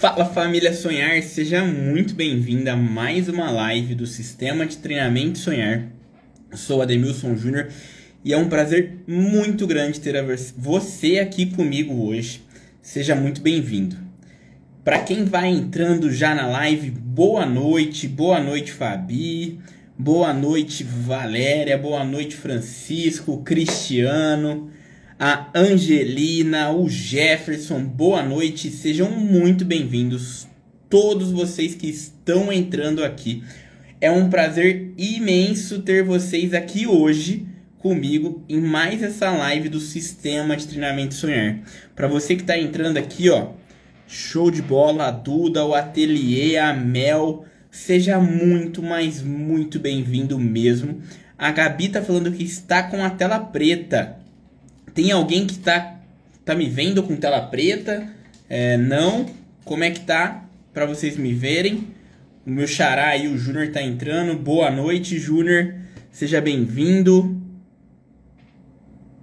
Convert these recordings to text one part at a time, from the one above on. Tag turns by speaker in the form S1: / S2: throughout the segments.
S1: Fala família Sonhar, seja muito bem-vinda a mais uma live do Sistema de Treinamento Sonhar. Eu sou Ademilson Júnior e é um prazer muito grande ter você aqui comigo hoje. Seja muito bem-vindo. Para quem vai entrando já na live, boa noite Fabi, boa noite Valéria, boa noite Francisco, Cristiano, a Angelina, o Jefferson, boa noite, sejam muito bem-vindos, todos vocês que estão entrando aqui. É um prazer imenso ter vocês aqui hoje comigo em mais essa live do Sistema de Treinamento Sonhar. Para você que está entrando aqui, ó, show de bola, a Duda, o Ateliê, a Mel, seja muito, mas muito bem-vindo mesmo. A Gabi tá falando que está com a tela preta. Tem alguém que tá me vendo com tela preta? Não? Como é que tá? Pra vocês me verem. O meu xará aí, o Júnior, tá entrando. Boa noite, Júnior. Seja bem-vindo.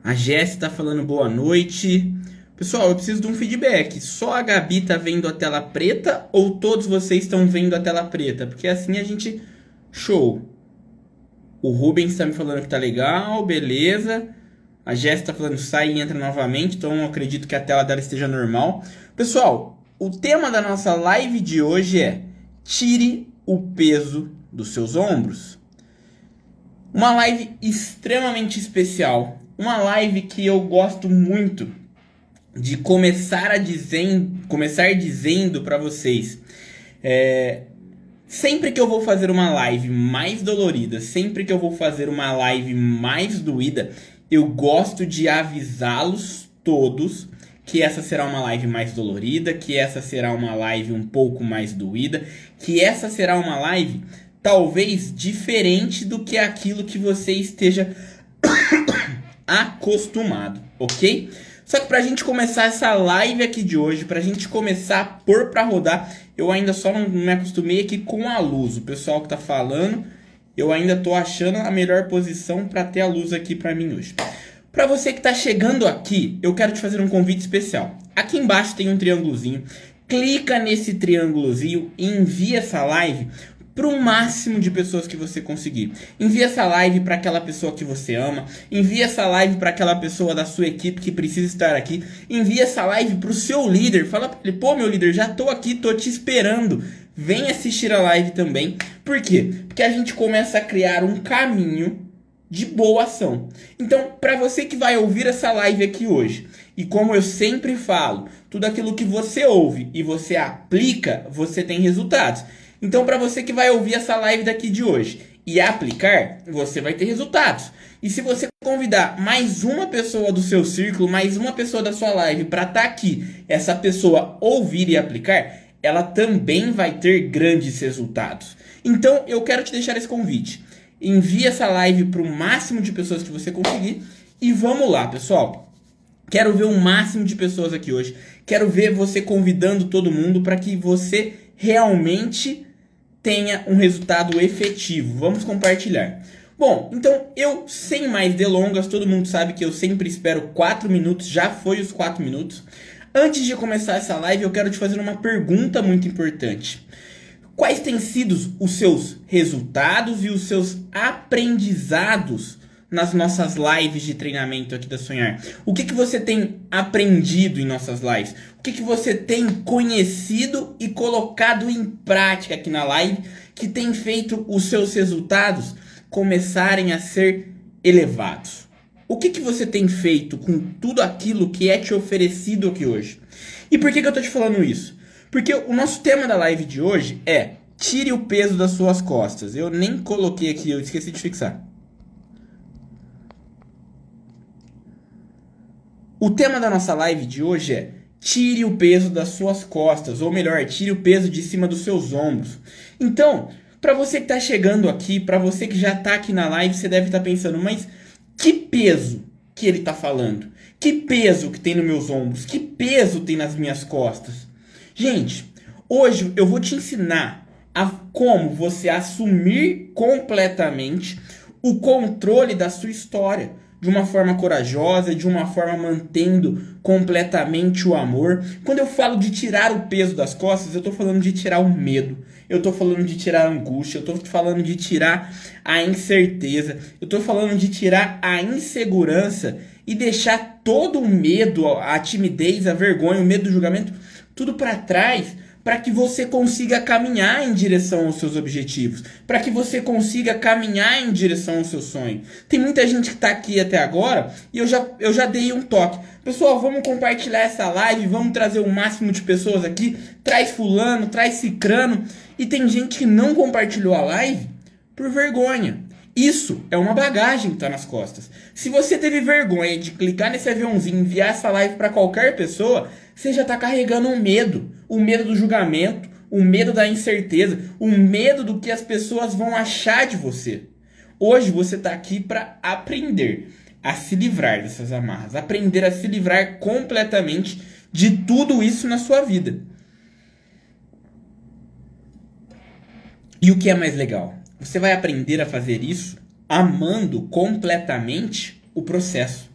S1: A Jéssica tá falando boa noite. Pessoal, eu preciso de um feedback. Só a Gabi tá vendo a tela preta ou todos vocês estão vendo a tela preta? Porque assim a gente... Show. O Rubens tá me falando que tá legal, beleza. A Jéssica tá falando sai e entra novamente, então eu acredito que a tela dela esteja normal. Pessoal, o tema da nossa live de hoje é tire o peso dos seus ombros. Uma live extremamente especial. Uma live que eu gosto muito de começar dizendo para vocês. Sempre que eu vou fazer uma live mais dolorida, sempre que eu vou fazer uma live mais doída, eu gosto de avisá-los todos que essa será uma live mais dolorida, que essa será uma live um pouco mais doída, que essa será uma live talvez diferente do que aquilo que você esteja acostumado, ok? Só que pra gente começar essa live aqui de hoje, pra gente começar a pôr pra rodar, eu ainda só não me acostumei aqui com a luz. O pessoal que tá falando, eu ainda tô achando a melhor posição pra ter a luz aqui pra mim hoje. Pra você que tá chegando aqui, eu quero te fazer um convite especial. Aqui embaixo tem um triângulozinho. Clica nesse triângulozinho e envia essa live para o máximo de pessoas que você conseguir. Envia essa live para aquela pessoa que você ama. Envia essa live para aquela pessoa da sua equipe que precisa estar aqui. Envia essa live para o seu líder. Fala para ele, pô, meu líder, já tô aqui, tô te esperando. Vem assistir a live também. Por quê? Porque a gente começa a criar um caminho de boa ação. Então, para você que vai ouvir essa live aqui hoje, e como eu sempre falo, tudo aquilo que você ouve e você aplica, você tem resultados. Então, para você que vai ouvir essa live daqui de hoje e aplicar, você vai ter resultados. E se você convidar mais uma pessoa do seu círculo, mais uma pessoa da sua live para estar aqui, essa pessoa ouvir e aplicar, ela também vai ter grandes resultados. Então, eu quero te deixar esse convite. Envie essa live para o máximo de pessoas que você conseguir e vamos lá, pessoal. Quero ver o máximo de pessoas aqui hoje. Quero ver você convidando todo mundo para que você realmente tenha um resultado efetivo. Vamos compartilhar. Bom, então eu, sem mais delongas, todo mundo sabe que eu sempre espero 4 minutos, já foi os 4 minutos. Antes de começar essa live, eu quero te fazer uma pergunta muito importante. Quais têm sido os seus resultados e os seus aprendizados nas nossas lives de treinamento aqui da Sonhar? O que você tem aprendido em nossas lives? O que você tem conhecido e colocado em prática aqui na live que tem feito os seus resultados começarem a ser elevados? O que você tem feito com tudo aquilo que é te oferecido aqui hoje? E por que eu tô te falando isso? Porque o nosso tema da live de hoje é tire o peso das suas costas. Eu nem coloquei aqui, eu esqueci de fixar. O tema da nossa live de hoje é tire o peso das suas costas, ou melhor, tire o peso de cima dos seus ombros. Então, para você que está chegando aqui, para você que já está aqui na live, você deve estar pensando, mas que peso que ele está falando? Que peso que tem nos meus ombros? Que peso tem nas minhas costas? Gente, hoje eu vou te ensinar a como você assumir completamente o controle da sua história. de uma forma corajosa, de uma forma mantendo completamente o amor. Quando eu falo de tirar o peso das costas, eu tô falando de tirar o medo, eu tô falando de tirar a angústia, eu tô falando de tirar a incerteza, eu tô falando de tirar a insegurança e deixar todo o medo, a timidez, a vergonha, o medo do julgamento, tudo para trás, para que você consiga caminhar em direção aos seus objetivos, para que você consiga caminhar em direção ao seu sonho. Tem muita gente que está aqui até agora e eu já dei um toque. Pessoal, vamos compartilhar essa live, vamos trazer o máximo de pessoas aqui, traz fulano, traz cicrano, e tem gente que não compartilhou a live por vergonha. Isso é uma bagagem que está nas costas. Se você teve vergonha de clicar nesse aviãozinho e enviar essa live para qualquer pessoa, você já está carregando um medo. O medo do julgamento, o medo da incerteza, o medo do que as pessoas vão achar de você. Hoje você está aqui para aprender a se livrar dessas amarras, aprender a se livrar completamente de tudo isso na sua vida. E o que é mais legal? Você vai aprender a fazer isso amando completamente o processo.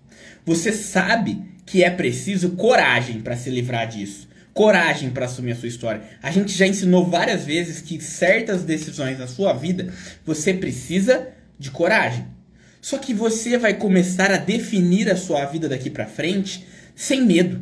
S1: Você sabe que é preciso coragem para se livrar disso. Coragem para assumir a sua história. A gente já ensinou várias vezes que certas decisões na sua vida, você precisa de coragem. Só que você vai começar a definir a sua vida daqui para frente sem medo,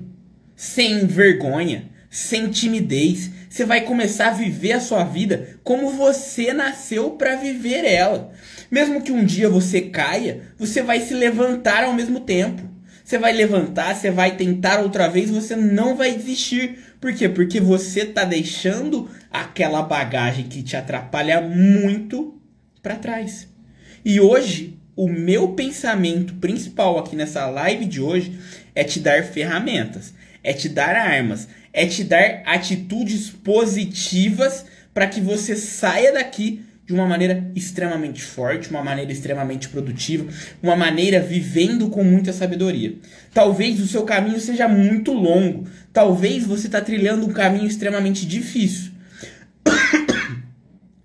S1: sem vergonha, sem timidez. Você vai começar a viver a sua vida como você nasceu para viver ela. Mesmo que um dia você caia, você vai se levantar ao mesmo tempo. Você vai levantar, você vai tentar outra vez, você não vai desistir. Por quê? Porque você está deixando aquela bagagem que te atrapalha muito para trás. E hoje, o meu pensamento principal aqui nessa live de hoje é te dar ferramentas, é te dar armas, é te dar atitudes positivas para que você saia daqui de uma maneira extremamente forte, uma maneira extremamente produtiva, uma maneira vivendo com muita sabedoria. Talvez o seu caminho seja muito longo, talvez você está trilhando um caminho extremamente difícil.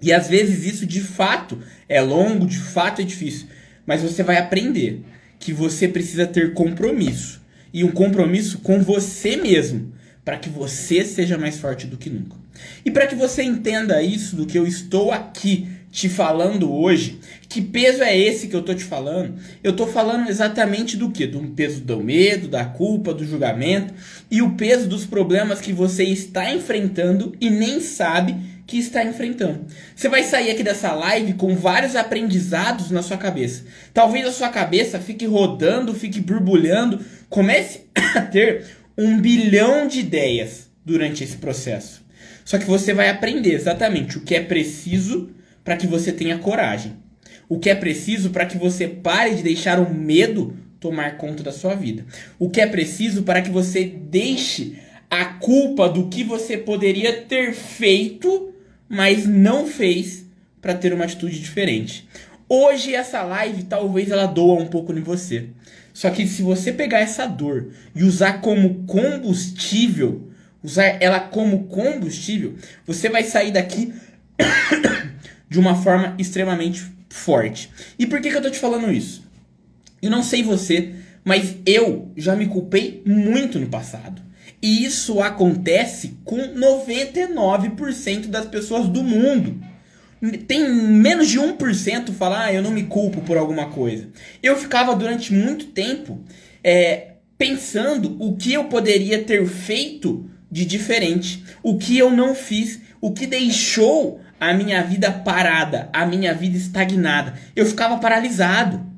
S1: E às vezes isso de fato é longo, de fato é difícil, mas você vai aprender que você precisa ter compromisso, e um compromisso com você mesmo, para que você seja mais forte do que nunca. E para que você entenda isso do que eu estou aqui te falando hoje, que peso é esse que eu estou te falando? Eu estou falando exatamente do quê? Do peso do medo, da culpa, do julgamento e o peso dos problemas que você está enfrentando e nem sabe que está enfrentando. Você vai sair aqui dessa live com vários aprendizados na sua cabeça. Talvez a sua cabeça fique rodando, fique borbulhando, comece a ter 1 bilhão de ideias durante esse processo. Só que você vai aprender exatamente o que é preciso para que você tenha coragem. O que é preciso para que você pare de deixar o medo tomar conta da sua vida. O que é preciso para que você deixe a culpa do que você poderia ter feito, mas não fez, para ter uma atitude diferente. Hoje essa live talvez ela doa um pouco em você. Só que se você pegar essa dor e usar como combustível, usar ela como combustível, você vai sair daqui de uma forma extremamente forte. E por que eu tô te falando isso? Eu não sei você, mas eu já me culpei muito no passado. E isso acontece com 99% das pessoas do mundo. Tem menos de 1% falar, eu não me culpo por alguma coisa. Eu ficava durante muito tempo pensando o que eu poderia ter feito de diferente, o que eu não fiz, o que deixou a minha vida parada, a minha vida estagnada. Eu ficava paralisado.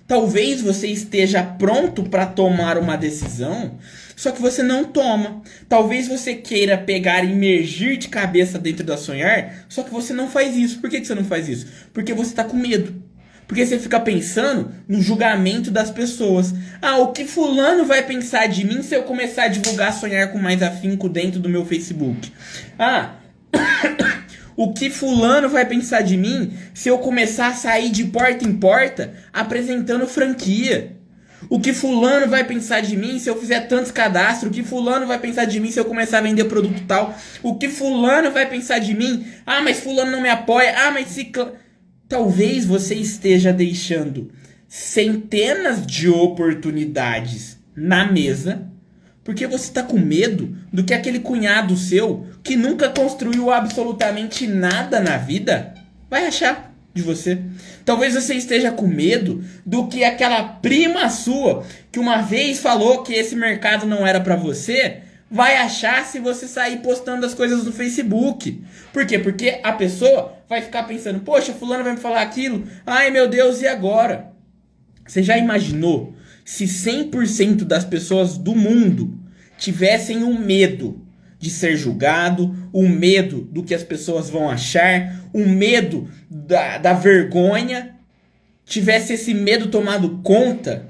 S1: Talvez você esteja pronto para tomar uma decisão, só que você não toma. Talvez você queira pegar e imergir de cabeça dentro da sonhar, só que você não faz isso. Por que você não faz isso? Porque você está com medo. Porque você fica pensando no julgamento das pessoas. Ah, o que fulano vai pensar de mim se eu começar a divulgar sonhar com mais afinco dentro do meu Facebook? Ah, o que fulano vai pensar de mim se eu começar a sair de porta em porta apresentando franquia? O que fulano vai pensar de mim se eu fizer tantos cadastros? O que fulano vai pensar de mim se eu começar a vender produto tal? O que fulano vai pensar de mim? Ah, mas fulano não me apoia. Ah, mas se... Talvez você esteja deixando centenas de oportunidades na mesa, porque você tá com medo do que aquele cunhado seu, que nunca construiu absolutamente nada na vida, vai achar de você. Talvez você esteja com medo do que aquela prima sua, que uma vez falou que esse mercado não era pra você, vai achar se você sair postando as coisas no Facebook. Por quê? Porque a pessoa vai ficar pensando, poxa, fulano vai me falar aquilo, ai meu Deus, e agora? Você já imaginou se 100% das pessoas do mundo tivessem o medo de ser julgado, o medo do que as pessoas vão achar, o medo da vergonha, tivesse esse medo tomado conta,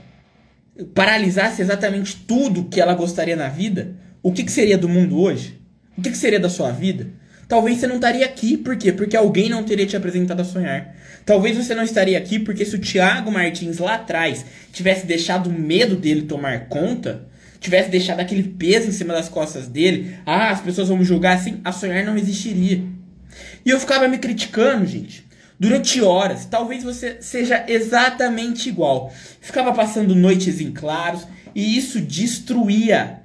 S1: paralisasse exatamente tudo que ela gostaria na vida, o que seria do mundo hoje? O que seria da sua vida? Talvez você não estaria aqui, por quê? Porque alguém não teria te apresentado a sonhar. Talvez você não estaria aqui porque se o Thiago Martins lá atrás tivesse deixado o medo dele tomar conta, tivesse deixado aquele peso em cima das costas dele, as pessoas vão me julgar assim, a sonhar não existiria. E eu ficava me criticando, gente, durante horas. Talvez você seja exatamente igual. Ficava passando noites em claros e isso destruía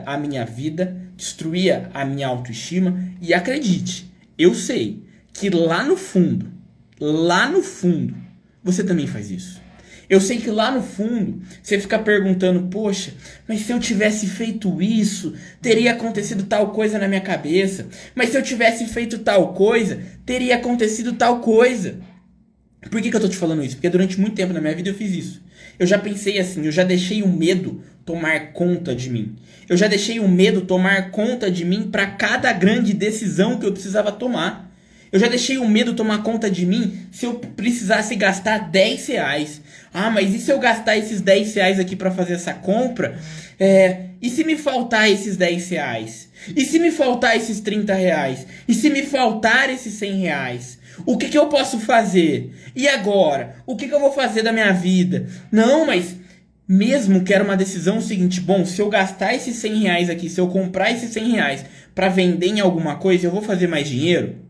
S1: a minha vida, destruía a minha autoestima. E acredite, eu sei que lá no fundo, você também faz isso. Eu sei que lá no fundo, você fica perguntando, poxa, mas se eu tivesse feito isso, teria acontecido tal coisa na minha cabeça. Mas se eu tivesse feito tal coisa, teria acontecido tal coisa. Por que eu tô te falando isso? Porque durante muito tempo na minha vida eu fiz isso. Eu já pensei assim, eu já deixei o medo tomar conta de mim. Eu já deixei o medo tomar conta de mim para cada grande decisão que eu precisava tomar. Eu já deixei o medo tomar conta de mim se eu precisasse gastar 10 reais. Mas e se eu gastar esses 10 reais aqui para fazer essa compra? E se me faltar esses 10 reais? E se me faltar esses 30 reais? E se me faltar esses 100 reais? O que eu posso fazer? E agora? O que eu vou fazer da minha vida? Não, mas mesmo que era uma decisão seguinte, bom, se eu gastar esses 100 reais aqui, se eu comprar esses 100 reais para vender em alguma coisa, eu vou fazer mais dinheiro?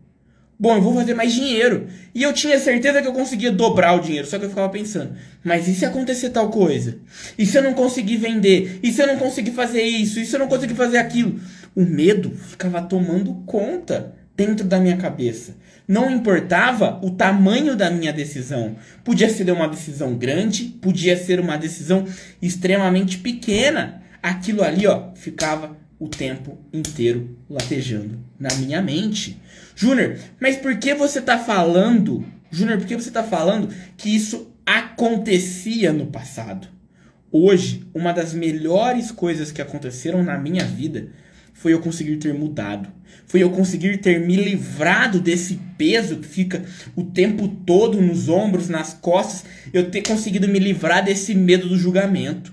S1: Bom, eu vou fazer mais dinheiro. E eu tinha certeza que eu conseguia dobrar o dinheiro. Só que eu ficava pensando, mas e se acontecer tal coisa? E se eu não conseguir vender? E se eu não conseguir fazer isso? E se eu não conseguir fazer aquilo? O medo ficava tomando conta dentro da minha cabeça. Não importava o tamanho da minha decisão. Podia ser uma decisão grande, podia ser uma decisão extremamente pequena. Aquilo ali, ficava o tempo inteiro latejando na minha mente. Júnior, mas por que você tá falando? Júnior, por que você tá falando que isso acontecia no passado? Hoje, uma das melhores coisas que aconteceram na minha vida foi eu conseguir ter mudado. Foi eu conseguir ter me livrado desse peso que fica o tempo todo nos ombros, nas costas. Eu ter conseguido me livrar desse medo do julgamento.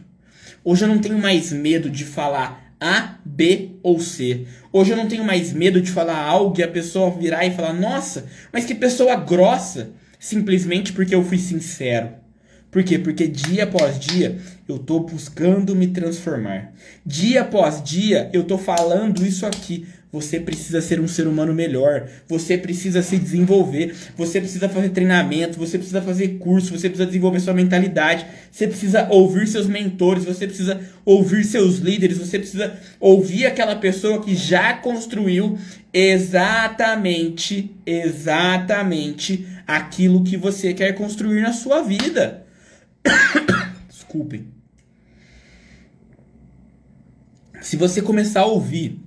S1: Hoje eu não tenho mais medo de falar A, B ou C. Hoje eu não tenho mais medo de falar algo e a pessoa virar e falar, nossa, mas que pessoa grossa. Simplesmente porque eu fui sincero. Por quê? Porque dia após dia eu tô buscando me transformar. Dia após dia eu tô falando isso aqui. Você precisa ser um ser humano melhor. Você precisa se desenvolver. Você precisa fazer treinamento. Você precisa fazer curso. Você precisa desenvolver sua mentalidade. Você precisa ouvir seus mentores. Você precisa ouvir seus líderes. Você precisa ouvir aquela pessoa que já construiu exatamente aquilo que você quer construir na sua vida. Desculpem. Se você começar a ouvir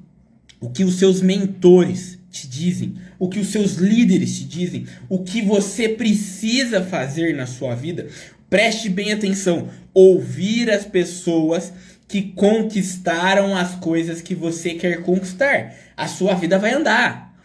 S1: o que os seus mentores te dizem, o que os seus líderes te dizem, o que você precisa fazer na sua vida, preste bem atenção. Ouvir as pessoas que conquistaram as coisas que você quer conquistar. A sua vida vai andar.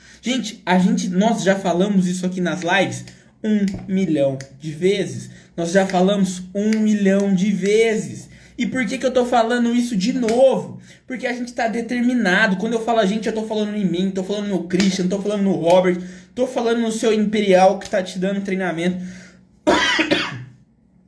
S1: Nós já falamos isso aqui nas lives 1 milhão de vezes. Nós já falamos 1 milhão de vezes. E por que eu tô falando isso de novo? Porque a gente tá determinado. Quando eu falo a gente, eu tô falando em mim, tô falando no Christian, tô falando no Robert, tô falando no seu Imperial que tá te dando treinamento.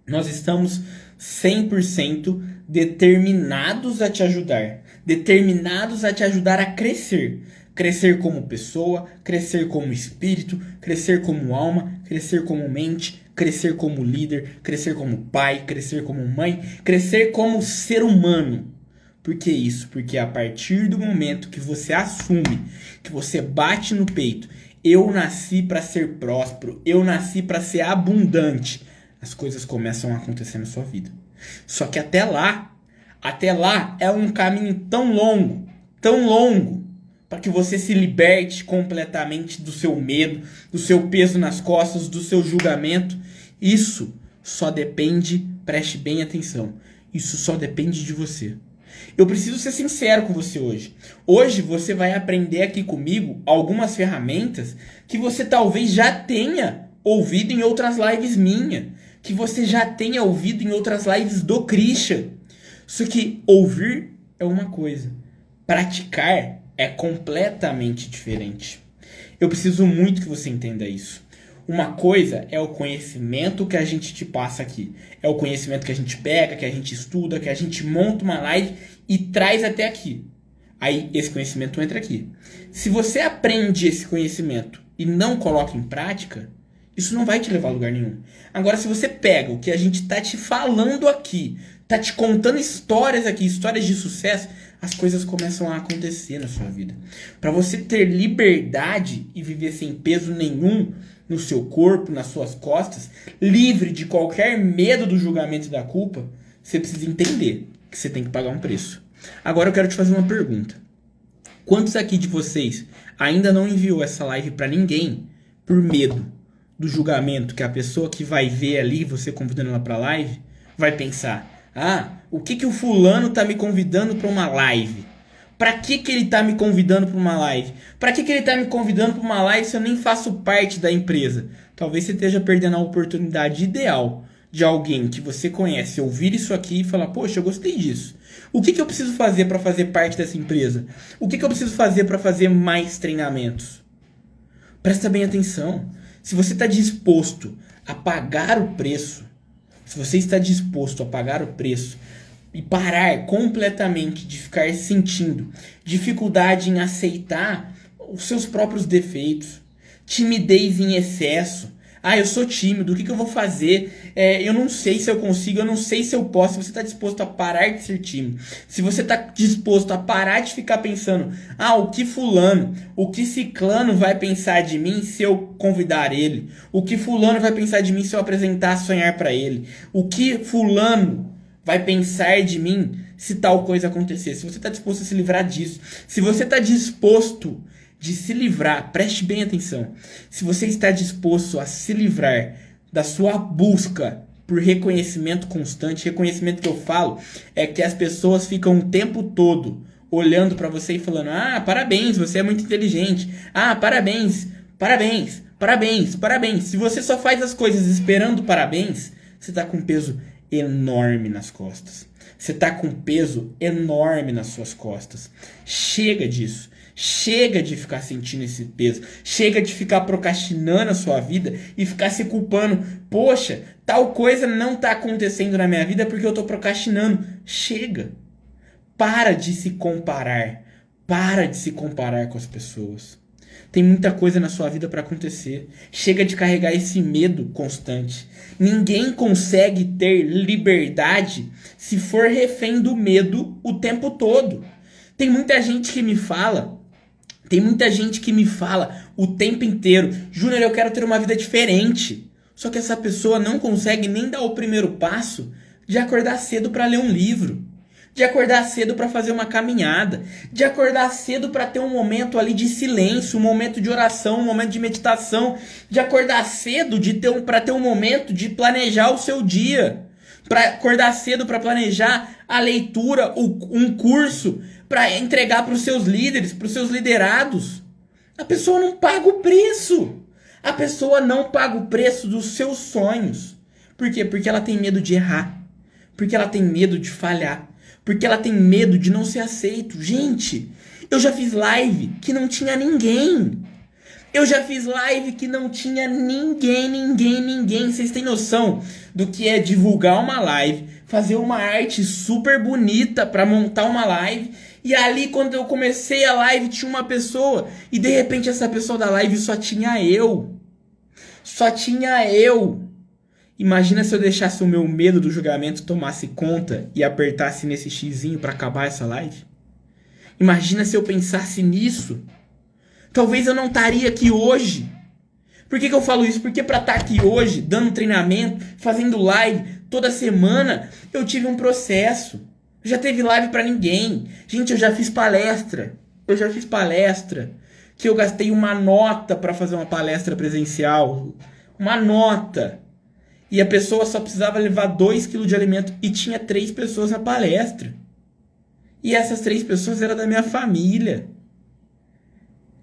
S1: Nós estamos 100% determinados a te ajudar. Determinados a te ajudar a crescer. Crescer como pessoa, crescer como espírito, crescer como alma, crescer como mente, crescer como líder, crescer como pai, crescer como mãe, crescer como ser humano. Por que isso? Porque a partir do momento que você assume, que você bate no peito, eu nasci para ser próspero, eu nasci para ser abundante, as coisas começam a acontecer na sua vida. Só que até lá é um caminho tão longo, para que você se liberte completamente do seu medo, do seu peso nas costas, do seu julgamento. Isso só depende, preste bem atenção, isso só depende de você. Eu preciso ser sincero com você hoje. Hoje você vai aprender aqui comigo algumas ferramentas que você talvez já tenha ouvido em outras lives minhas, que você já tenha ouvido em outras lives do Christian. Só que ouvir é uma coisa, praticar é completamente diferente. Eu preciso muito que você entenda isso. Uma coisa é o conhecimento que a gente te passa aqui. É o conhecimento que a gente pega, que a gente estuda, que a gente monta uma live e traz até aqui. Aí esse conhecimento entra aqui. Se você aprende esse conhecimento e não coloca em prática, isso não vai te levar a lugar nenhum. Agora, se você pega o que a gente tá te falando aqui, tá te contando histórias aqui, histórias de sucesso, as coisas começam a acontecer na sua vida. Para você ter liberdade e viver sem peso nenhum no seu corpo, nas suas costas, livre de qualquer medo do julgamento e da culpa, você precisa entender que você tem que pagar um preço. Agora eu quero te fazer uma pergunta. Quantos aqui de vocês ainda não enviou essa live para ninguém por medo do julgamento que a pessoa que vai ver ali, você convidando ela para live, vai pensar: ah, o que o fulano tá me convidando para uma live? Pra que ele tá me convidando para uma live? Pra que ele tá me convidando para uma live se eu nem faço parte da empresa? Talvez você esteja perdendo a oportunidade ideal de alguém que você conhece ouvir isso aqui e falar: poxa, eu gostei disso. O que eu preciso fazer para fazer parte dessa empresa? O que eu preciso fazer para fazer mais treinamentos? Presta bem atenção. Se você está disposto a pagar o preço, se você está disposto a pagar o preço e parar completamente de ficar sentindo dificuldade em aceitar os seus próprios defeitos, timidez em excesso, ah, eu sou tímido, o que eu vou fazer? Eu não sei se eu consigo, eu não sei se eu posso. Se você está disposto a parar de ser tímido, se você está disposto a parar de ficar pensando: ah, o que fulano, o que ciclano vai pensar de mim se eu convidar ele? O que fulano vai pensar de mim se eu apresentar Sonhar para ele? O que fulano vai pensar de mim se tal coisa acontecer? Se você está disposto a se livrar disso, se você está disposto de se livrar, preste bem atenção, se você está disposto a se livrar da sua busca por reconhecimento constante, reconhecimento que eu falo é que as pessoas ficam o tempo todo olhando para você e falando: ah, parabéns, você é muito inteligente, ah, parabéns, parabéns, parabéns, parabéns. Se você só faz as coisas esperando parabéns, você está com um peso enorme nas costas. Você está com um peso enorme nas suas costas. Chega disso. Chega de ficar sentindo esse peso. Chega de ficar procrastinando a sua vida e ficar se culpando. Poxa, tal coisa não está acontecendo na minha vida porque eu estou procrastinando. Chega. Para de se comparar. Para de se comparar com as pessoas. Tem muita coisa na sua vida para acontecer. Chega de carregar esse medo constante. Ninguém consegue ter liberdade se for refém do medo o tempo todo. Tem muita gente que me fala o tempo inteiro: Júnior, eu quero ter uma vida diferente. Só que essa pessoa não consegue nem dar o primeiro passo de acordar cedo para ler um livro, de acordar cedo para fazer uma caminhada, de acordar cedo para ter um momento ali de silêncio, um momento de oração, um momento de meditação, de acordar cedo para ter um momento de planejar o seu dia, para acordar cedo para planejar a leitura, um curso, para entregar para os seus líderes, para os seus liderados. A pessoa não paga o preço. A pessoa não paga o preço dos seus sonhos. Por quê? Porque ela tem medo de errar. Porque ela tem medo de falhar. Porque ela tem medo de não ser aceito. Gente, eu já fiz live que não tinha ninguém. Eu já fiz live que não tinha ninguém. Vocês têm noção do que é divulgar uma live, fazer uma arte super bonita para montar uma live, e ali quando eu comecei a live tinha uma pessoa, e de repente essa pessoa da live só tinha eu. Só tinha eu. Imagina se eu deixasse o meu medo do julgamento tomasse conta e apertasse nesse xizinho para acabar essa live. Imagina se eu pensasse nisso. Talvez eu não estaria aqui hoje. Por que eu falo isso? Porque para estar aqui hoje, dando treinamento, fazendo live toda semana, eu tive um processo. Já teve live para ninguém. Gente, eu já fiz palestra. Que eu gastei uma nota para fazer uma palestra presencial. Uma nota. E a pessoa só precisava levar 2 kg de alimento e tinha 3 pessoas na palestra. E essas 3 pessoas eram da minha família.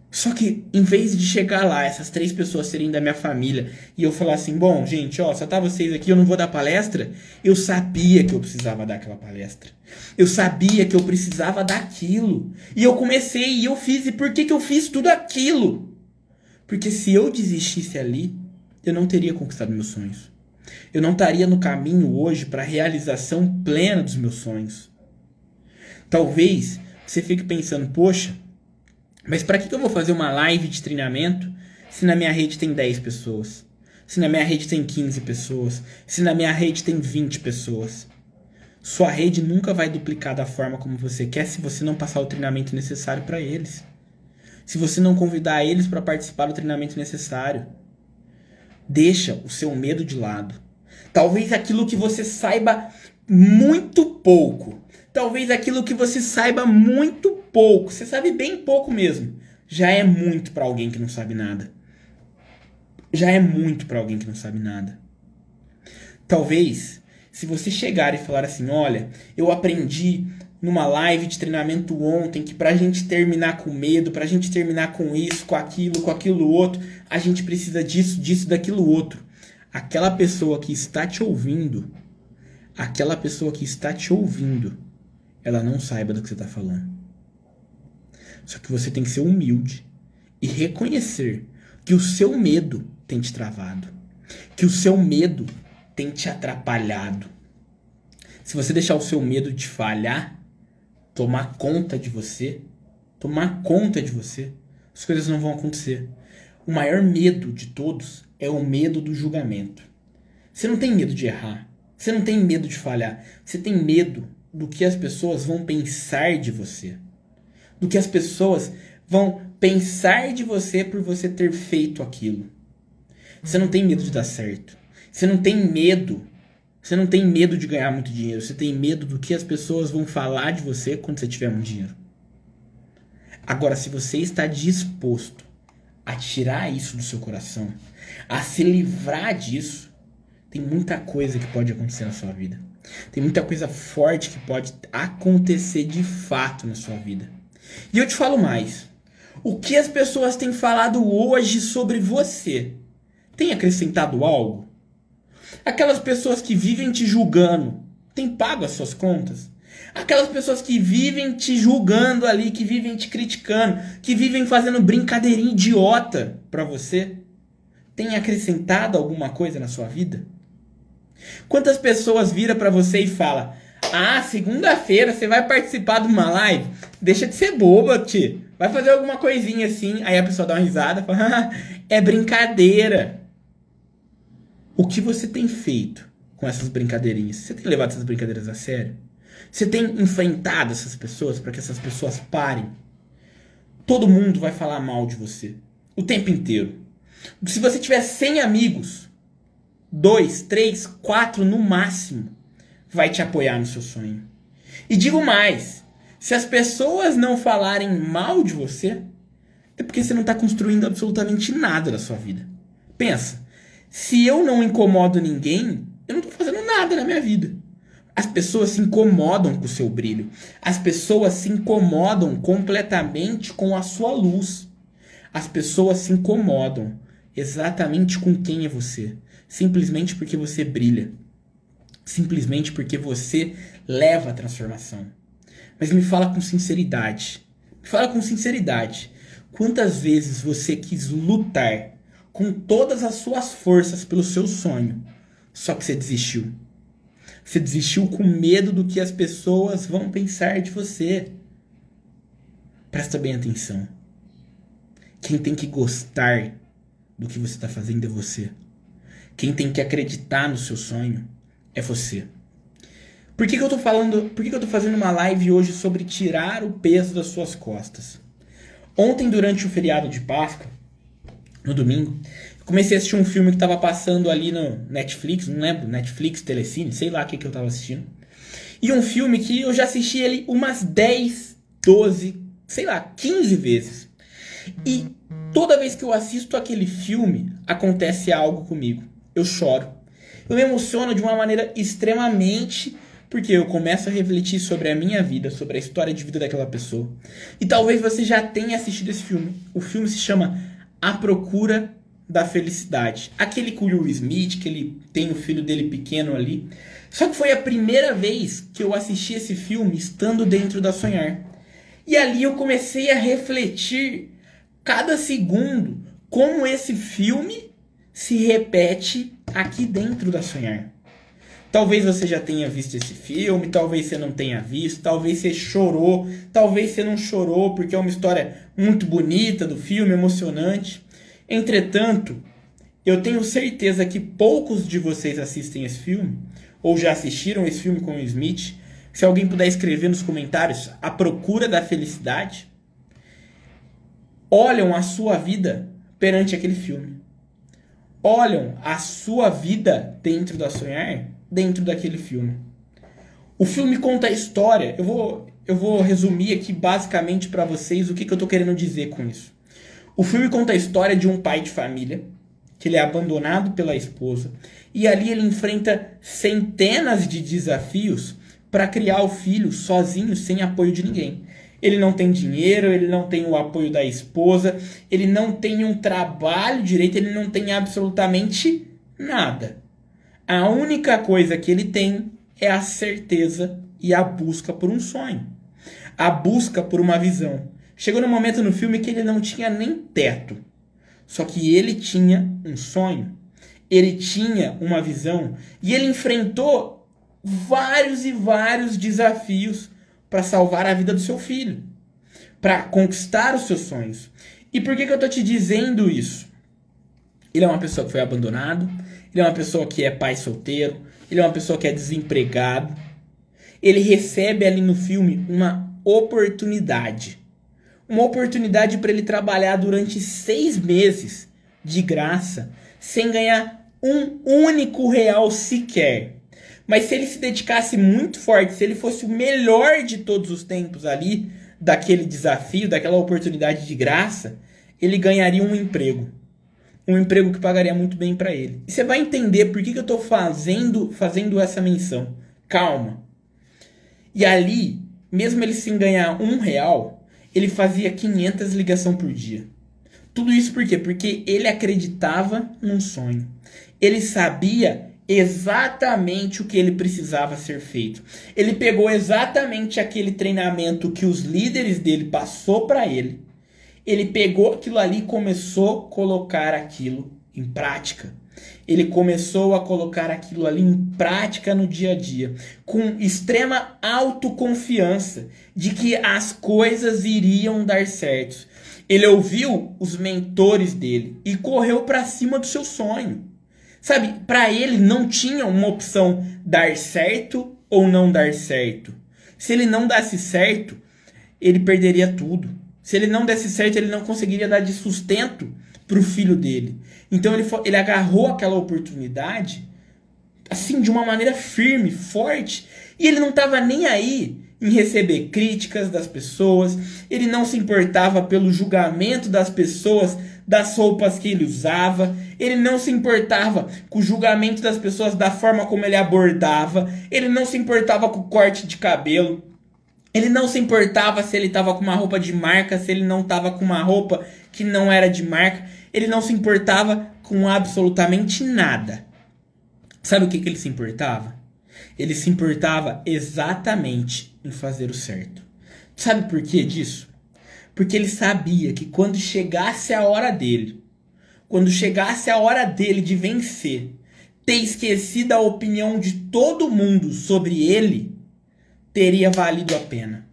S1: Só que, em vez de chegar lá, essas 3 pessoas serem da minha família, e eu falar assim, bom, gente, ó, só tá vocês aqui, eu não vou dar palestra, eu sabia que eu precisava dar aquela palestra. Eu sabia que eu precisava daquilo. E eu comecei, e eu fiz. E por que eu fiz tudo aquilo? Porque se eu desistisse ali, eu não teria conquistado meus sonhos. Eu não estaria no caminho hoje para a realização plena dos meus sonhos. Talvez você fique pensando, poxa, mas para que eu vou fazer uma live de treinamento se na minha rede tem 10 pessoas? Se na minha rede tem 15 pessoas? Se na minha rede tem 20 pessoas? Sua rede nunca vai duplicar da forma como você quer se você não passar o treinamento necessário para eles. Se você não convidar eles para participar do treinamento necessário. Deixa o seu medo de lado. Talvez aquilo que você saiba muito pouco. Talvez aquilo que você saiba muito pouco. Você sabe bem pouco mesmo. Já é muito para alguém que não sabe nada. Já é muito para alguém que não sabe nada. Talvez, se você chegar e falar assim, olha, eu aprendi numa live de treinamento ontem que pra gente terminar com medo, pra gente terminar com isso, com aquilo outro, a gente precisa disso, daquilo outro. Aquela pessoa que está te ouvindo, ela não saiba do que você está falando. Só que você tem que ser humilde e reconhecer que o seu medo tem te travado, que o seu medo tem te atrapalhado. Se você deixar o seu medo de falhar tomar conta de você, as coisas não vão acontecer. O maior medo de todos é o medo do julgamento. Você não tem medo de errar, você não tem medo de falhar, você tem medo do que as pessoas vão pensar de você. Do que as pessoas vão pensar de você por você ter feito aquilo. Você não tem medo de dar certo. Você não tem medo de ganhar muito dinheiro. Você tem medo do que as pessoas vão falar de você quando você tiver muito dinheiro. Agora, se você está disposto a tirar isso do seu coração, a se livrar disso, tem muita coisa que pode acontecer na sua vida. Tem muita coisa forte que pode acontecer de fato na sua vida. E eu te falo mais. O que as pessoas têm falado hoje sobre você tem acrescentado algo? Aquelas pessoas que vivem te julgando, têm pago as suas contas? Aquelas pessoas que vivem te julgando ali, que vivem te criticando, que vivem fazendo brincadeirinha idiota pra você, tem acrescentado alguma coisa na sua vida? Quantas pessoas viram pra você e falam, segunda-feira você vai participar de uma live? Deixa de ser boba, tio. Vai fazer alguma coisinha assim. Aí a pessoa dá uma risada e fala, é brincadeira. O que você tem feito com essas brincadeirinhas? Você tem levado essas brincadeiras a sério? Você tem enfrentado essas pessoas para que essas pessoas parem? Todo mundo vai falar mal de você. O tempo inteiro. Se você tiver 100 amigos, 2, 3, 4 no máximo, vai te apoiar no seu sonho. E digo mais, se as pessoas não falarem mal de você, é porque você não está construindo absolutamente nada da sua vida. Pensa, se eu não incomodo ninguém, eu não estou fazendo nada na minha vida. As pessoas se incomodam com o seu brilho. As pessoas se incomodam completamente com a sua luz. As pessoas se incomodam exatamente com quem é você. Simplesmente porque você brilha. Simplesmente porque você leva a transformação. Mas me fala com sinceridade. Me fala com sinceridade. Quantas vezes você quis lutar com todas as suas forças pelo seu sonho, só que você desistiu? Você desistiu com medo do que as pessoas vão pensar de você. Presta bem atenção. Quem tem que gostar do que você está fazendo é você. Quem tem que acreditar no seu sonho é você. Por que eu tô falando, por que eu tô fazendo uma live hoje sobre tirar o peso das suas costas? Ontem, durante o feriado de Páscoa, no domingo, eu comecei a assistir um filme que tava passando ali no Netflix, não lembro, Netflix, Telecine, sei lá o que eu tava assistindo. E um filme que eu já assisti ele umas 10, 12, sei lá, 15 vezes. E toda vez que eu assisto aquele filme, acontece algo comigo. Eu choro. Eu me emociono de uma maneira extremamente... Porque eu começo a refletir sobre a minha vida, sobre a história de vida daquela pessoa. E talvez você já tenha assistido esse filme. O filme se chama A Procura da Felicidade. Aquele com o Will Smith, que ele tem o filho dele pequeno ali. Só que foi a primeira vez que eu assisti esse filme estando dentro da Sonhar. E ali eu comecei a refletir cada segundo como esse filme se repete aqui dentro da Sonhar. Talvez você já tenha visto esse filme, talvez você não tenha visto, talvez você chorou, talvez você não chorou, porque é uma história muito bonita do filme, emocionante. Entretanto, eu tenho certeza que poucos de vocês assistem esse filme, ou já assistiram esse filme com o Smith. Se alguém puder escrever nos comentários A Procura da Felicidade, olham a sua vida perante aquele filme. Olham a sua vida dentro da Sonhar, dentro daquele filme. O filme conta a história. Eu vou resumir aqui basicamente para vocês o que eu tô querendo dizer com isso. O filme conta a história de um pai de família, que ele é abandonado pela esposa, e ali ele enfrenta centenas de desafios para criar o filho sozinho, sem apoio de ninguém. Ele não tem dinheiro, ele não tem o apoio da esposa, ele não tem um trabalho direito, ele não tem absolutamente nada. A única coisa que ele tem é a certeza e a busca por um sonho. A busca por uma visão. Chegou num momento no filme que ele não tinha nem teto. Só que ele tinha um sonho. Ele tinha uma visão. E ele enfrentou vários e vários desafios para salvar a vida do seu filho. Para conquistar os seus sonhos. E por que eu tô te dizendo isso? Ele é uma pessoa que foi abandonado. Ele é uma pessoa que é pai solteiro. Ele é uma pessoa que é desempregado. Ele recebe ali no filme uma oportunidade. Uma oportunidade para ele trabalhar durante 6 meses de graça, sem ganhar um único real sequer. Mas se ele se dedicasse muito forte, se ele fosse o melhor de todos os tempos ali, daquele desafio, daquela oportunidade de graça, ele ganharia um emprego. Um emprego que pagaria muito bem para ele. E você vai entender por que eu estou fazendo essa menção. Calma. E ali, mesmo ele sem ganhar um real, ele fazia 500 ligações por dia. Tudo isso por quê? Porque ele acreditava num sonho. Ele sabia exatamente o que ele precisava ser feito. Ele pegou exatamente aquele treinamento que os líderes dele passou para ele. Ele pegou aquilo ali e começou a colocar aquilo em prática. Ele começou a colocar aquilo ali em prática no dia a dia, com extrema autoconfiança de que as coisas iriam dar certo. Ele ouviu os mentores dele e correu para cima do seu sonho. Sabe, para ele não tinha uma opção dar certo ou não dar certo. Se ele não desse certo, ele perderia tudo. Se ele não desse certo, ele não conseguiria dar de sustento para o filho dele. Então ele agarrou aquela oportunidade assim de uma maneira firme, forte. E ele não estava nem aí em receber críticas das pessoas. Ele não se importava pelo julgamento das pessoas, das roupas que ele usava. Ele não se importava com o julgamento das pessoas da forma como ele abordava. Ele não se importava com o corte de cabelo. Ele não se importava se ele estava com uma roupa de marca, se ele não estava com uma roupa que não era de marca. Ele não se importava com absolutamente nada. Sabe o que ele se importava? Ele se importava exatamente em fazer o certo. Sabe por que disso? Porque ele sabia que quando chegasse a hora dele, quando chegasse a hora dele de vencer, ter esquecido a opinião de todo mundo sobre ele, teria valido a pena.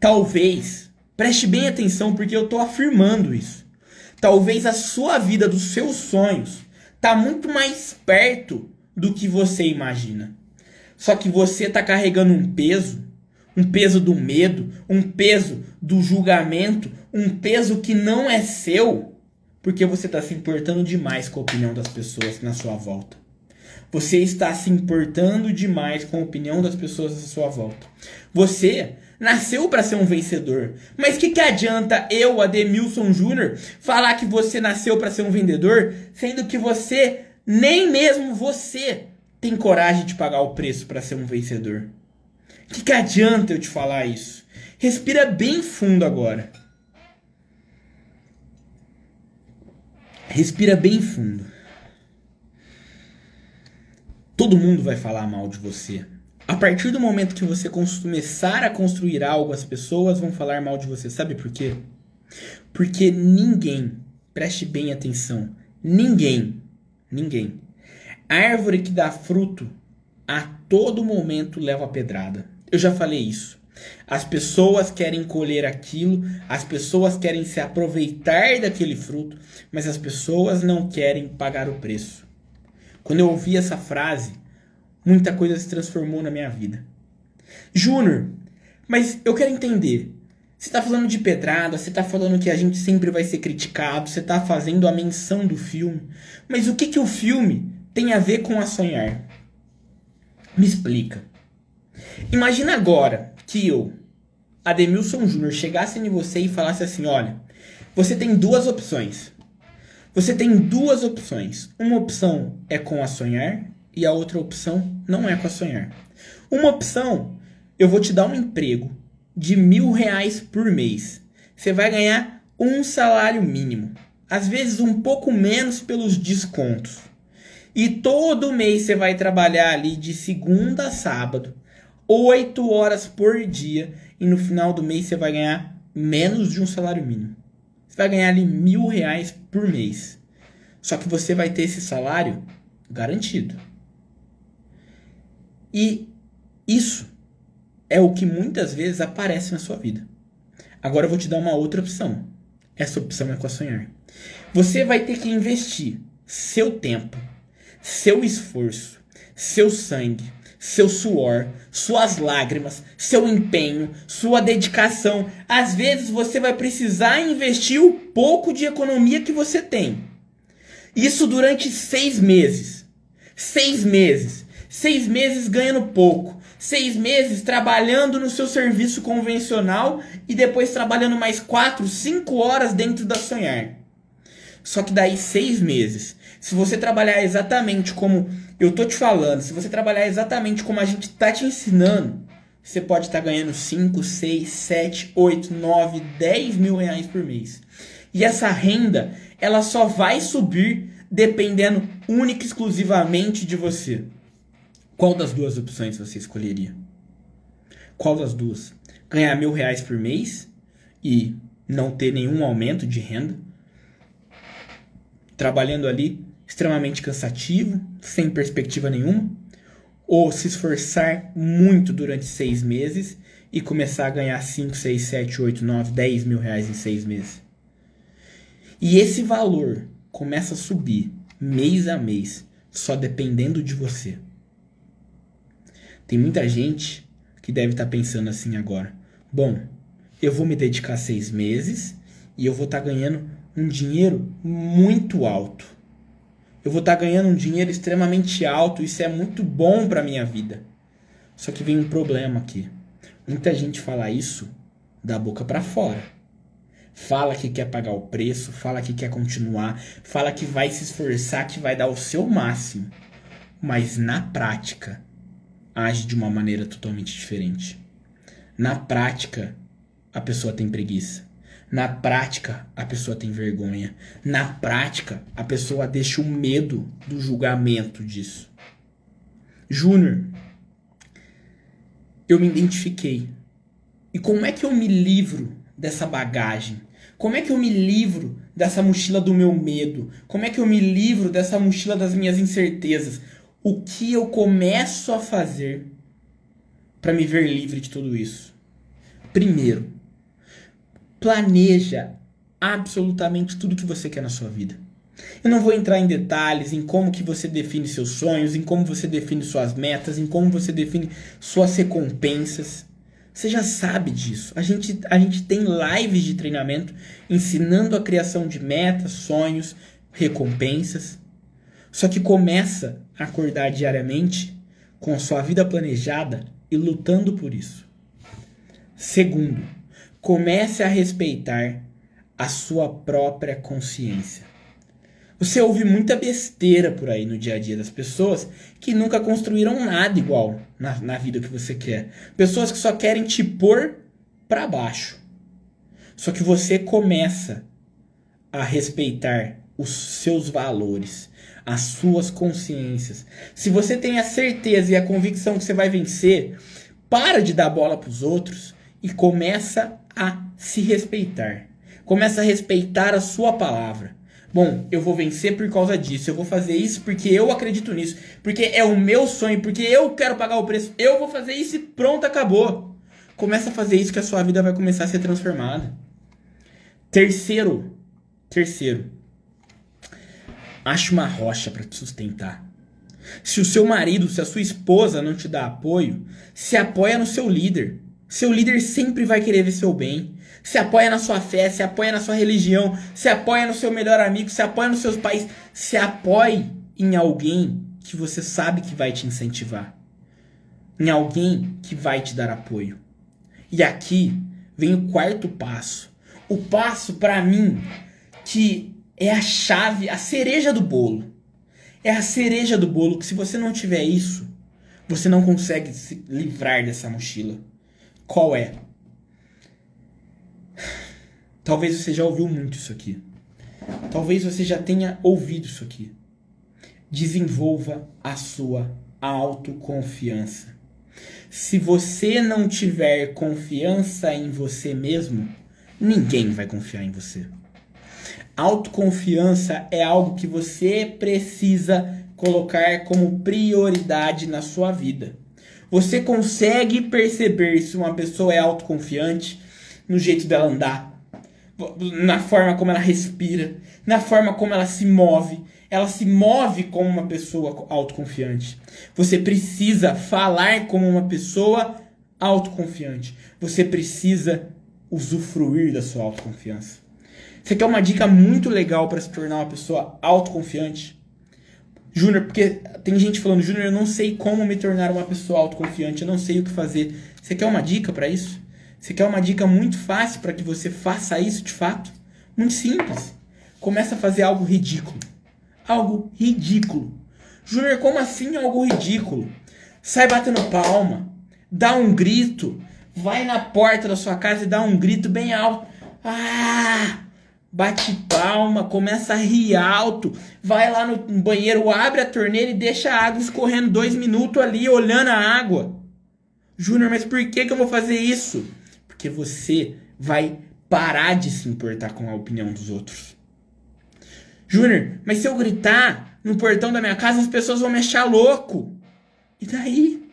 S1: Talvez, preste bem atenção porque eu estou afirmando isso. Talvez a sua vida dos seus sonhos, tá muito mais perto do que você imagina. Só que você tá carregando um peso do medo, um peso do julgamento, um peso que não é seu, porque você está se importando demais com a opinião das pessoas na sua volta. Você está se importando demais com a opinião das pessoas à sua volta. Você nasceu para ser um vencedor. Mas que adianta eu, Ademilson Júnior, falar que você nasceu para ser um vendedor, sendo que você, nem mesmo você, tem coragem de pagar o preço para ser um vencedor? Que adianta eu te falar isso? Respira bem fundo agora. Respira bem fundo. Todo mundo vai falar mal de você. A partir do momento que você começar a construir algo, as pessoas vão falar mal de você. Sabe por quê? Porque ninguém, preste bem atenção, ninguém, a árvore que dá fruto a todo momento leva pedrada. Eu já falei isso. As pessoas querem colher aquilo, as pessoas querem se aproveitar daquele fruto, mas as pessoas não querem pagar o preço. Quando eu ouvi essa frase, muita coisa se transformou na minha vida. Júnior, mas eu quero entender. Você está falando de pedrada, você está falando que a gente sempre vai ser criticado, você está fazendo a menção do filme. Mas o que o filme tem a ver com a sonhar? Me explica. Imagina agora que eu, Ademilson Júnior, chegasse em você e falasse assim, olha, você tem duas opções. Você tem duas opções. Uma opção é com a sonhar e a outra opção não é com a sonhar. Uma opção, eu vou te dar um emprego de R$1.000 por mês. Você vai ganhar um salário mínimo. Às vezes um pouco menos pelos descontos. E todo mês você vai trabalhar ali de segunda a sábado, 8 horas por dia. E no final do mês você vai ganhar menos de um salário mínimo. Você vai ganhar ali R$1.000 por mês. Só que você vai ter esse salário garantido. E isso é o que muitas vezes aparece na sua vida. Agora eu vou te dar uma outra opção. Essa opção é com a sonhar. Você vai ter que investir seu tempo, seu esforço, seu sangue, seu suor, suas lágrimas, seu empenho, sua dedicação. Às vezes você vai precisar investir o pouco de economia que você tem. Isso durante 6 meses. 6 meses. 6 meses ganhando pouco. 6 meses trabalhando no seu serviço convencional e depois trabalhando mais 4, 5 horas dentro da sonhar. Só que daí 6 meses, se você trabalhar exatamente como eu tô te falando, se você trabalhar exatamente como a gente tá te ensinando, você pode estar ganhando 5, 6, 7, 8, 9, 10 mil reais por mês. E essa renda, ela só vai subir dependendo única e exclusivamente de você. Qual das duas opções você escolheria? Qual das duas? Ganhar R$1.000 por mês e não ter nenhum aumento de renda? Trabalhando ali extremamente cansativo, sem perspectiva nenhuma? Ou se esforçar muito durante 6 meses e começar a ganhar 5, 6, 7, 8, 9, 10 mil reais em 6 meses? E esse valor começa a subir mês a mês, só dependendo de você. Tem muita gente que deve estar pensando assim agora. Bom, eu vou me dedicar 6 meses e eu vou estar ganhando um dinheiro muito alto. Eu vou estar ganhando um dinheiro extremamente alto. Isso é muito bom para minha vida. Só que vem um problema aqui. Muita gente fala isso da boca para fora. Fala que quer pagar o preço, fala que quer continuar, fala que vai se esforçar, que vai dar o seu máximo. Mas na prática, age de uma maneira totalmente diferente. Na prática, a pessoa tem preguiça. Na prática, a pessoa tem vergonha. Na prática, a pessoa deixa o medo do julgamento disso. Júnior, eu me identifiquei. E como é que eu me livro dessa bagagem? Como é que eu me livro dessa mochila do meu medo? Como é que eu me livro dessa mochila das minhas incertezas? O que eu começo a fazer para me ver livre de tudo isso? Primeiro, planeja absolutamente tudo que você quer na sua vida. Eu não vou entrar em detalhes em como que você define seus sonhos, em como você define suas metas, em como você define suas recompensas. Você já sabe disso. A gente tem lives de treinamento ensinando a criação de metas, sonhos, recompensas. Só que começa a acordar diariamente com a sua vida planejada e lutando por isso. Segundo, comece a respeitar a sua própria consciência. Você ouve muita besteira por aí no dia a dia das pessoas que nunca construíram nada igual na vida que você quer. Pessoas que só querem te pôr para baixo. Só que você começa a respeitar os seus valores, as suas consciências. Se você tem a certeza e a convicção que você vai vencer, para de dar bola para os outros e começa a se respeitar. Começa a respeitar a sua palavra. Bom, eu vou vencer por causa disso. Eu vou fazer isso porque eu acredito nisso. Porque é o meu sonho. Porque eu quero pagar o preço. Eu vou fazer isso e pronto, acabou. Começa a fazer isso que a sua vida vai começar a ser transformada. Terceiro. Ache uma rocha para te sustentar. Se o seu marido, se a sua esposa não te dá apoio, se apoia no seu líder. Seu líder sempre vai querer ver seu bem. Se apoia na sua fé, se apoia na sua religião, se apoia no seu melhor amigo, se apoia nos seus pais. Se apoie em alguém que você sabe que vai te incentivar. Em alguém que vai te dar apoio. E aqui vem o quarto passo. O passo, para mim, que é a chave, a cereja do bolo. É a cereja do bolo que se você não tiver isso, você não consegue se livrar dessa mochila. Qual é? Talvez você já ouviu muito isso aqui. Talvez você já tenha ouvido isso aqui. Desenvolva a sua autoconfiança. Se você não tiver confiança em você mesmo, ninguém vai confiar em você. Autoconfiança é algo que você precisa colocar como prioridade na sua vida. Você consegue perceber se uma pessoa é autoconfiante no jeito dela andar, na forma como ela respira, na forma como ela se move. Ela se move como uma pessoa autoconfiante. Você precisa falar como uma pessoa autoconfiante. Você precisa usufruir da sua autoconfiança. Você quer uma dica muito legal para se tornar uma pessoa autoconfiante? Júnior, porque tem gente falando, Júnior, eu não sei como me tornar uma pessoa autoconfiante, eu não sei o que fazer. Você quer uma dica para isso? Você quer uma dica muito fácil para que você faça isso de fato? Muito simples. Começa a fazer algo ridículo. Algo ridículo. Júnior, como assim algo ridículo? Sai batendo palma, dá um grito, vai na porta da sua casa e dá um grito bem alto. Bate palma, começa a rir alto, vai lá no banheiro, abre a torneira e deixa a água escorrendo 2 minutos ali, olhando a água. Júnior, mas por que eu vou fazer isso? Porque você vai parar de se importar com a opinião dos outros. Júnior, mas se eu gritar no portão da minha casa, as pessoas vão me achar louco. E daí?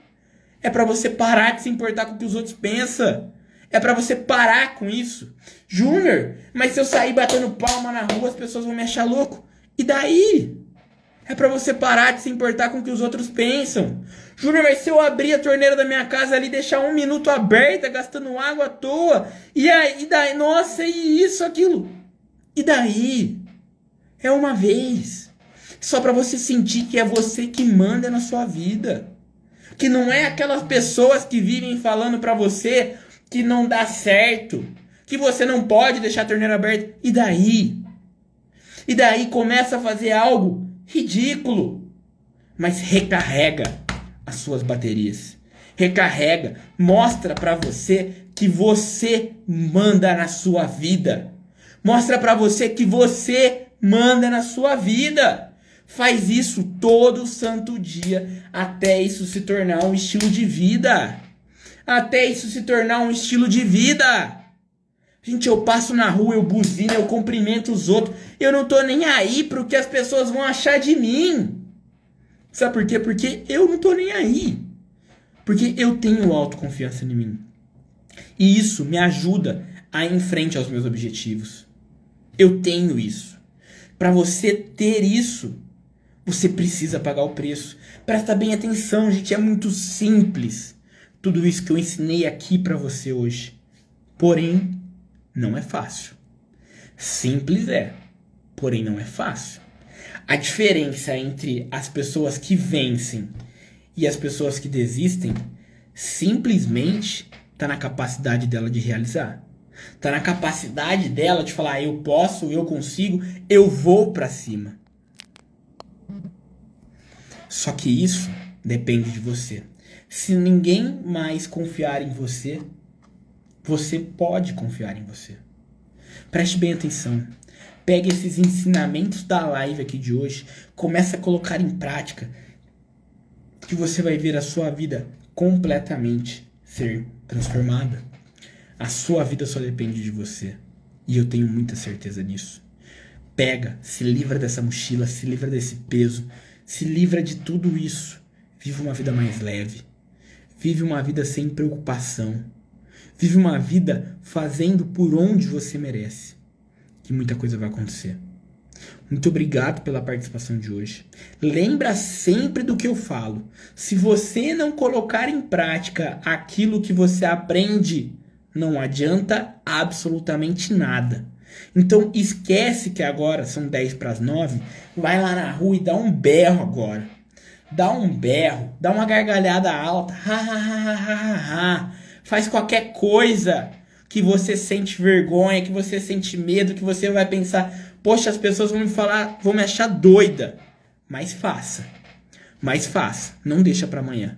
S1: É pra você parar de se importar com o que os outros pensam. É pra você parar com isso. Júnior, mas se eu sair batendo palma na rua, as pessoas vão me achar louco. E daí? É pra você parar de se importar com o que os outros pensam. Júnior, mas se eu abrir a torneira da minha casa ali e deixar 1 minuto aberta, gastando água à toa, e daí, nossa, e isso, aquilo. E daí? É uma vez. Só pra você sentir que é você que manda na sua vida. Que não é aquelas pessoas que vivem falando pra você que não dá certo, que você não pode deixar a torneira aberta. E daí? E daí começa a fazer algo ridículo. Mas recarrega as suas baterias. Recarrega. Mostra pra você que você manda na sua vida. Mostra pra você que você manda na sua vida. Faz isso todo santo dia até isso se tornar um estilo de vida. Até isso se tornar um estilo de vida. Gente, eu passo na rua, eu buzino, eu cumprimento os outros. Eu não tô nem aí pro que as pessoas vão achar de mim. Sabe por quê? Porque eu não tô nem aí. Porque eu tenho autoconfiança em mim. E isso me ajuda a ir em frente aos meus objetivos. Eu tenho isso. Para você ter isso, você precisa pagar o preço. Presta bem atenção, gente, é muito simples. Tudo isso que eu ensinei aqui para você hoje. Porém, não é fácil. Simples é, porém não é fácil. A diferença entre as pessoas que vencem e as pessoas que desistem simplesmente está na capacidade dela de realizar. Está na capacidade dela de falar, eu posso, eu consigo, eu vou para cima. Só que isso depende de você. Se ninguém mais confiar em você, você pode confiar em você. Preste bem atenção. Pegue esses ensinamentos da live aqui de hoje, comece a colocar em prática, que você vai ver a sua vida completamente ser transformada. A sua vida só depende de você. E eu tenho muita certeza nisso. Pega, se livra dessa mochila, se livra desse peso, se livra de tudo isso. Vive uma vida mais leve. Vive uma vida sem preocupação. Vive uma vida fazendo por onde você merece. Que muita coisa vai acontecer. Muito obrigado pela participação de hoje. Lembra sempre do que eu falo. Se você não colocar em prática aquilo que você aprende, não adianta absolutamente nada. Então esquece que agora são 10 para as 9. Vai lá na rua e dá um berro agora. Dá um berro. Dá uma gargalhada alta. Faz qualquer coisa que você sente vergonha, que você sente medo, que você vai pensar, poxa, as pessoas vão me falar, vão me achar doida. Mas faça. Mas faça. Não deixa para amanhã.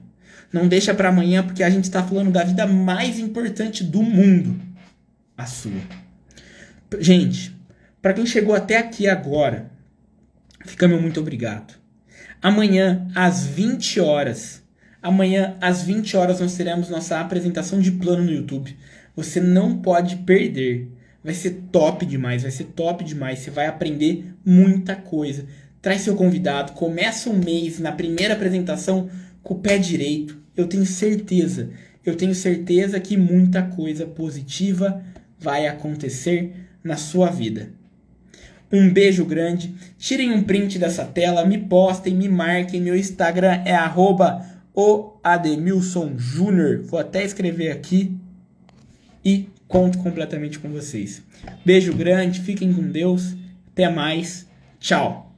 S1: Não deixa para amanhã porque a gente está falando da vida mais importante do mundo. A sua. Gente, para quem chegou até aqui agora, fica meu muito obrigado. Amanhã, às 20 horas, nós teremos nossa apresentação de plano no YouTube. Você não pode perder. Vai ser top demais, Você vai aprender muita coisa. Traz seu convidado, começa o mês na primeira apresentação com o pé direito. Eu tenho certeza que muita coisa positiva vai acontecer na sua vida. Um beijo grande. Tirem um print dessa tela, me postem, me marquem. Meu Instagram é @oademilsonjunior. Vou até escrever aqui. E conto completamente com vocês. Beijo grande, fiquem com Deus. Até mais. Tchau.